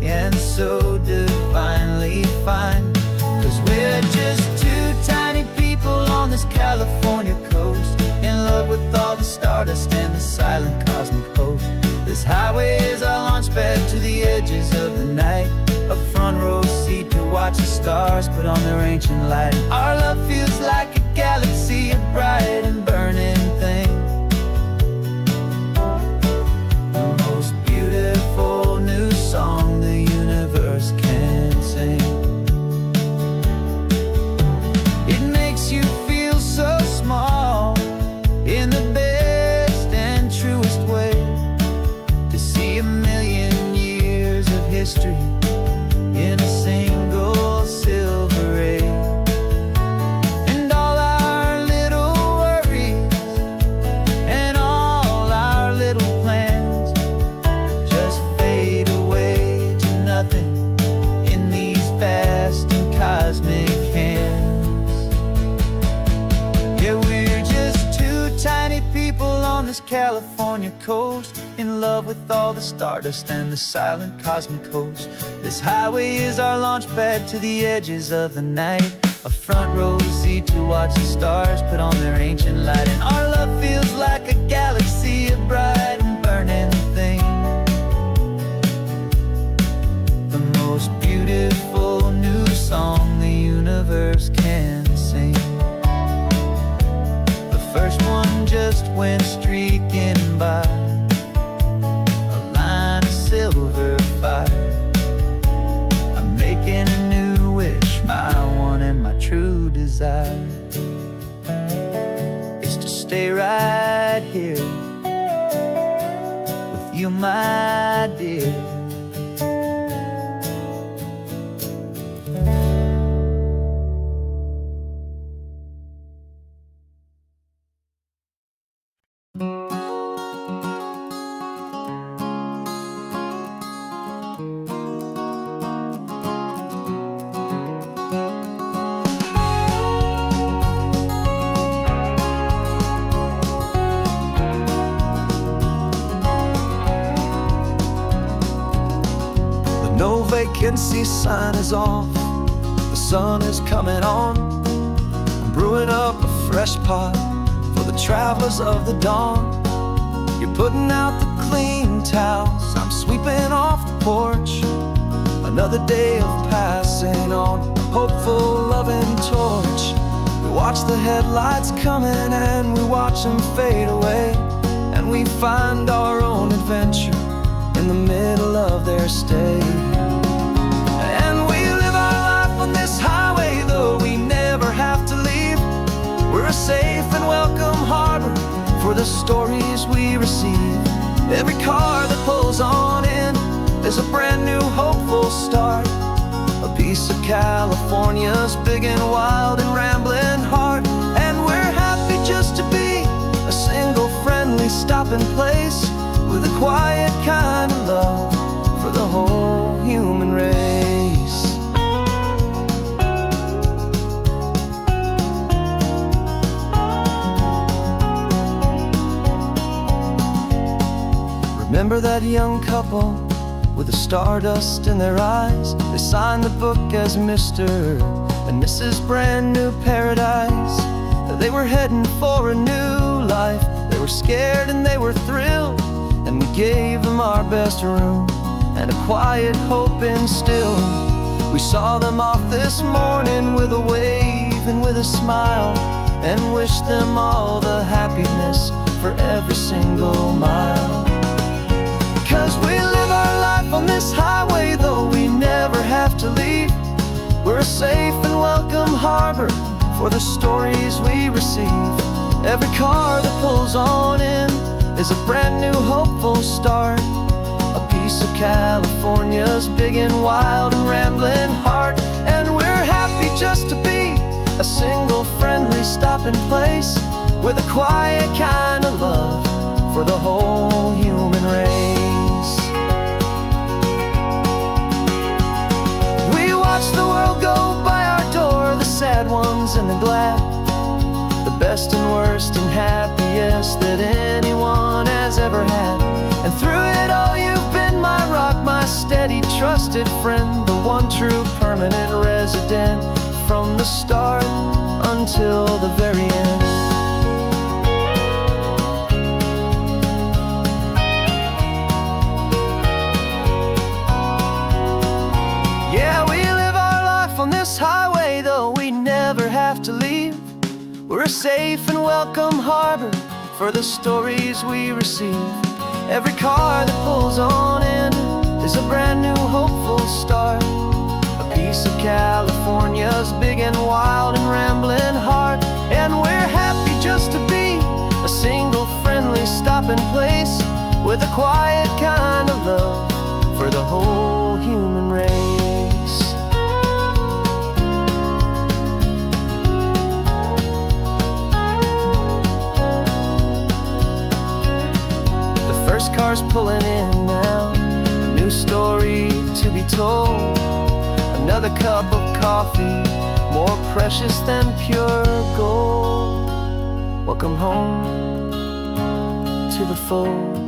and so divinely fine. 'Cause we're just two tiny people on this California coast, in love with all the stardust and the silent cosmic host. This highway is our launch pad to the edges of the night, a front row seat to watch the stars put on their ancient light. And our love feels like a galaxy, a bright and burning thing, new song the universe can sing. It makes you feel so small in the best and truest way, to see 1,000,000 years of history in a single silver ray. And all our little worries and all our little plans just fade away to nothing in these vast and cosmic hands. Yeah, we're just two tiny people on this California coast, in love with all the stardust and the silent cosmic host. This highway is our launch pad to the edges of the night, a front row seat to watch the stars put on their ancient light. And our love feels like a galaxy, a bright and burning thing, the most beautiful new song the universe can sing. The first one just went streaking by, a line of silver fire. I'm making a new wish, my one and my true desire is to stay right here with you, my dear. Dead Sea sign is off, the sun is coming on. I'm brewing up a fresh pot for the travelers of the dawn. You're putting out the clean towels, I'm sweeping off the porch. Another day of passing on, a hopeful, loving torch. We watch the headlights coming and we watch them fade away, and we find our own adventure in the middle of their stay. And we live our life on this highway, though we never have to leave. We're a safe and welcome harbor for the stories we receive. Every car that pulls on in is a brand new hopeful start, a piece of California's big and wild and rambling heart. And we're happy just to be a single friendly stopping place, with a quiet kind of love for the whole human race. Remember that young couple with the stardust in their eyes? They signed the book as Mr. and Mrs. Brand New Paradise. They were heading for a new life. They were scared and they were thrilled, and we gave them our best room and a quiet hope instilled. We saw them off this morning with a wave and with a smile, and wished them all the happiness for every single mile. 'Cause we live our life on this highway, though we never have to leave. We're a safe and welcome harbor for the stories we receive. Every car that pulls on in is a brand new hopeful start, a piece of California's big and wild and rambling heart. And we're happy just to be a single friendly stopping place, with a quiet kind of love for the whole human race. We watch the world go by our door, the sad ones and the glad, the best and worst and happiest that anyone has ever had. And through it all you've been my rock, my steady trusted friend, the one true permanent resident, from the start until the very end. Yeah, we live our life on this highway, though we never have to leave. We're a safe and welcome harbor for the stories we receive. Every car that pulls on in is a brand new hopeful start, a piece of California's big and wild and rambling heart. And we're happy just to be a single friendly stopping place, with a quiet kind of love for the whole human race. First car's pulling in now, a new story to be told. Another cup of coffee, more precious than pure gold. Welcome home to the fold.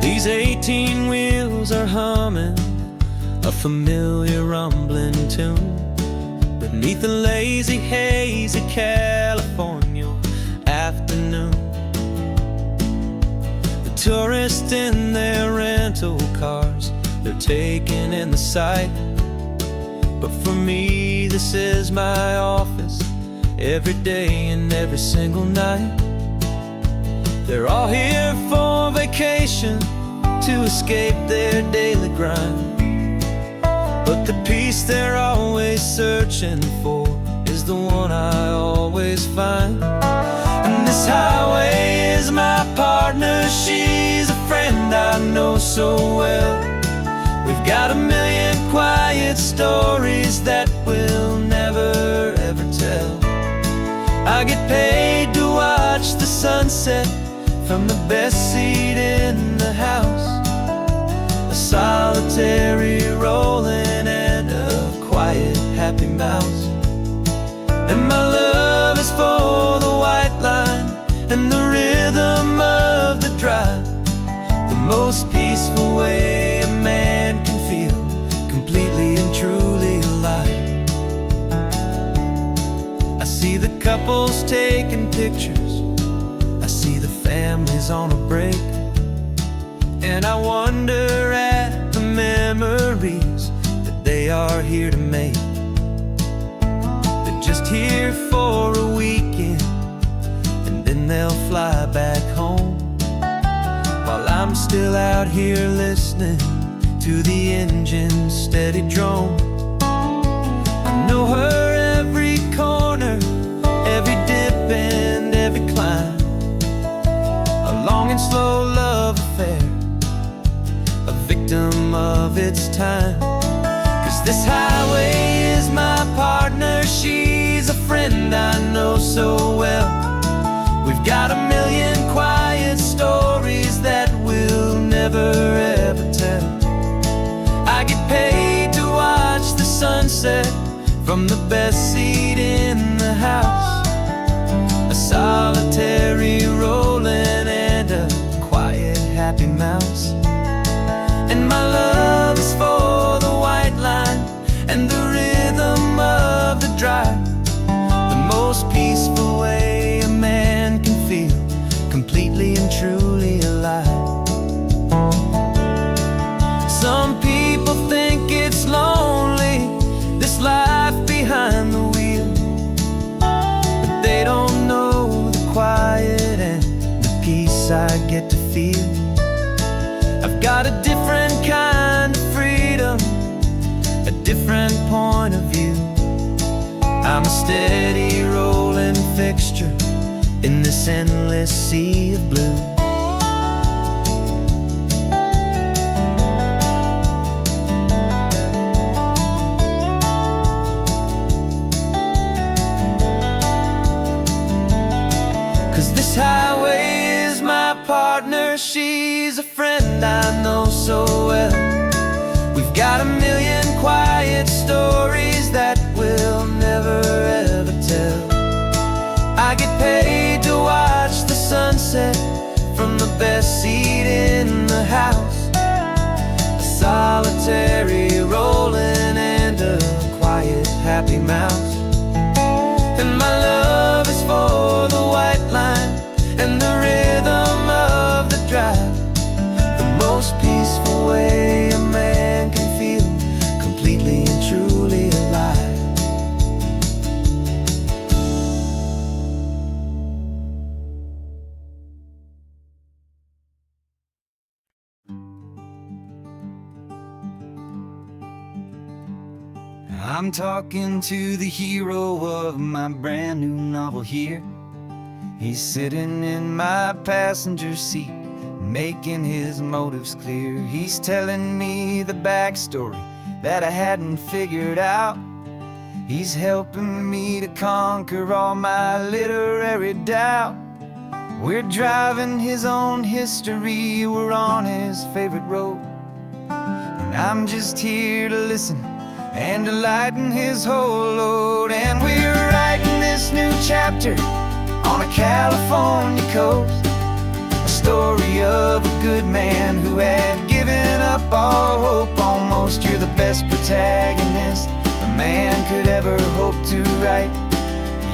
These 18 wheels are humming a familiar rumbling tune beneath the lazy haze of California afternoon. The tourists in their rental cars, they're taking in the sight. But for me, this is my office, every day and every single night. They're all here for vacation, to escape their daily grind. But the peace they're always searching for is the one I always find. And this highway is my partner, she's a friend I know so well. We've got a million quiet stories that we'll never ever tell. I get paid to watch the sunset from the best seat in the house. A solitary rolling and a quiet happy mouse. And my love is for the white line and the rhythm of the drive. The most peaceful way a man can feel completely and truly alive. I see the couples taking pictures, I see the families on a break, and I wonder at the memories that they are here to make. They're just here for a weekend, and then they'll fly back home, while I'm still out here listening to the engine's steady drone. I know her every corner, every dip and every climb. A long and slow love affair, a victim of its time. 'Cause this highway is my partner, she's a friend I know so well. We've got a million quiet stories that we'll never ever tell. I get paid to watch the sunset from the best seat in the house. A solitary rolling and a quiet happy mouse. And my love is for the white line and the rhythm of the drive. The most peaceful way a man can feel completely and truly alive. Some people think it's lonely, this life behind the wheel, but they don't know the quiet and the peace I get to feel. I've got a different kind of freedom, a different point of view. I'm a steady rolling fixture in this endless sea of blue. 'Cause this highway is my partner, she's a friend I know so well. We've got a million quiet stories that we'll never ever tell. I get paid to watch the sunset from the best seat in the house. A solitary rolling and a quiet happy mouse. And my love is for the white line and the rhythm of the drive. The most peaceful way a man can feel completely and truly alive. I'm talking to the hero of my brand new novel here. He's sitting in my passenger seat, making his motives clear. He's telling me the backstory that I hadn't figured out. He's helping me to conquer all my literary doubt. We're driving his own history, we're on his favorite road, and I'm just here to listen and to lighten his whole load. And we're writing this new chapter on a California coast, a story of a good man who had given up all hope almost. You're the best protagonist a man could ever hope to write.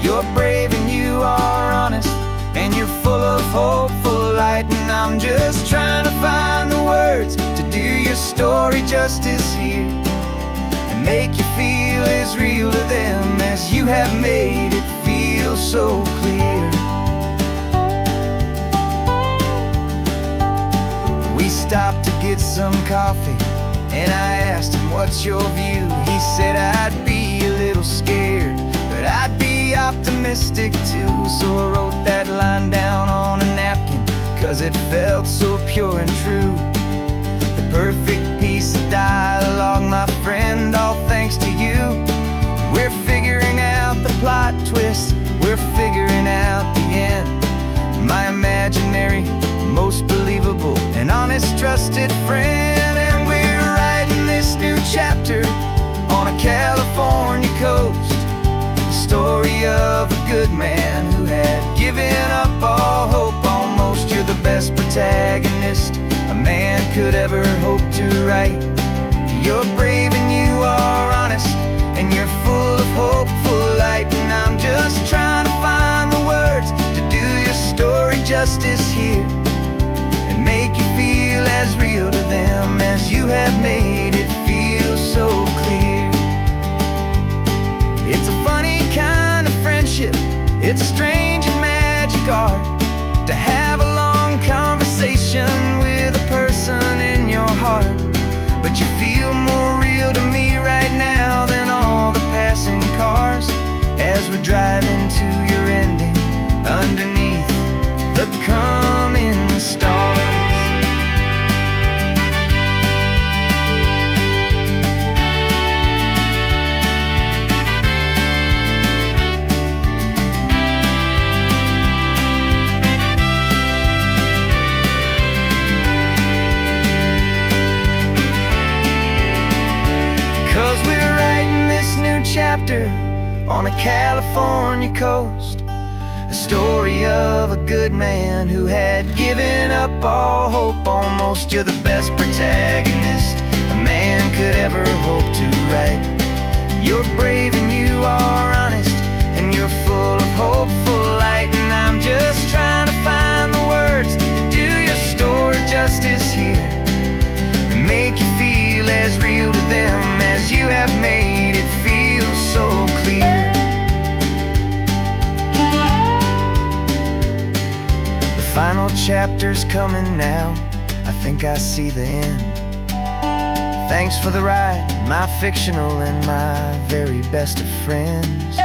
You're brave and you are honest, and you're full of hopeful light. And I'm just trying to find the words to do your story justice here, make you feel as real to them as you have made it feel so clear. We stopped to get some coffee, and I asked him, what's your view? He said, I'd be a little scared, but I'd be optimistic too. So I wrote that line down on a napkin, 'cause it felt so pure and true. The perfect piece of dialogue, my friend, all thanks to you. We're figuring out the plot twist, we're we're figuring out the end. My imaginary, most believable and honest trusted friend. And we're writing this new chapter on a California coast, the story of a good man who had given up all hope almost. You're the best protagonist a man could ever hope to write. You're brave and you are honest, and you're full of hopeful light. And I'm just trying to find the words to do your story justice here, and make you feel as real to them as you have made it feel so clear. It's a funny kind of friendship, it's a strange and magic art to have a long conversation with a person in your heart. But you feel more real to me right now than all the passing cars, as we're driving to your ending underneath the coming stars. 'Cause we're writing this new chapter on a California coast, a story of a good man who had given up all hope almost. You're the best protagonist a man could ever hope to write. You're brave and you are honest, and you're full of hopeful light. And I'm just trying to find the words to do your story justice here, and make you feel as real to them as you have made it feel so clear. The final chapter's coming now, I think I see the end. Thanks for the ride, my fictional and my very best of friends.